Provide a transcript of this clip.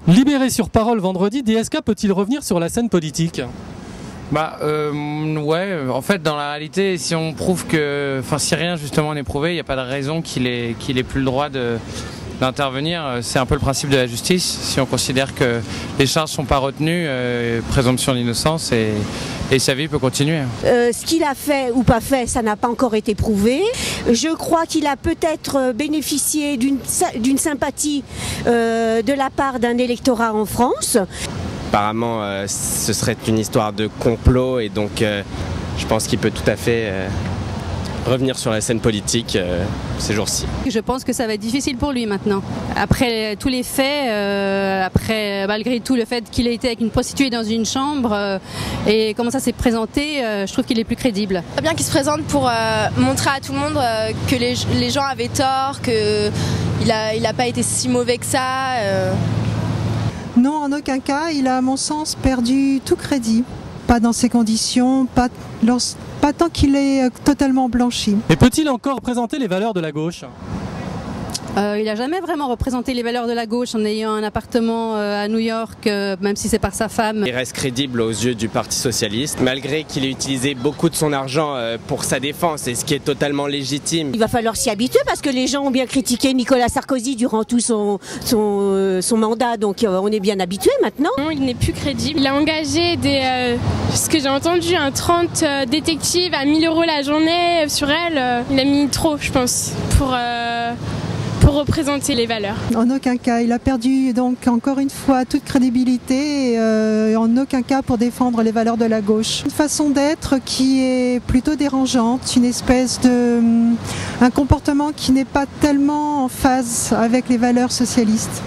Libéré sur parole vendredi, DSK peut-il revenir sur la scène politique ? Ouais, en fait dans la réalité si on prouve que, si rien justement n'est prouvé, il n'y a pas de raison qu'il ait plus le droit d'intervenir. C'est un peu le principe de la justice, si on considère que les charges ne sont pas retenues, présomption d'innocence et sa vie peut continuer. Ce qu'il a fait ou pas fait, ça n'a pas encore été prouvé. Je crois qu'il a peut-être bénéficié d'une sympathie de la part d'un électorat en France. Apparemment, ce serait une histoire de complot et donc je pense qu'il peut tout à fait revenir sur la scène politique ces jours-ci. Je pense que ça va être difficile pour lui maintenant. Après tous les faits, malgré tout le fait qu'il ait été avec une prostituée dans une chambre et comment ça s'est présenté, je trouve qu'il est plus crédible. C'est bien qu'il se présente pour montrer à tout le monde que les gens avaient tort, qu'il n'a pas été si mauvais que ça. Non, en aucun cas, il a à mon sens perdu tout crédit. Pas dans ces conditions, pas tant qu'il est totalement blanchi. Et peut-il encore représenter les valeurs de la gauche ? Il n'a jamais vraiment représenté les valeurs de la gauche en ayant un appartement à New York, même si c'est par sa femme. Il reste crédible aux yeux du Parti Socialiste, malgré qu'il ait utilisé beaucoup de son argent pour sa défense, et ce qui est totalement légitime. Il va falloir s'y habituer parce que les gens ont bien critiqué Nicolas Sarkozy durant tout son mandat, donc on est bien habitué maintenant. Non, il n'est plus crédible. Il a engagé ce que j'ai entendu, 30 détectives à 1 000 € la journée sur elle. Il a mis trop, je pense, pour représenter les valeurs. En aucun cas, il a perdu donc encore une fois toute crédibilité et en aucun cas pour défendre les valeurs de la gauche. Une façon d'être qui est plutôt dérangeante, une espèce un comportement qui n'est pas tellement en phase avec les valeurs socialistes.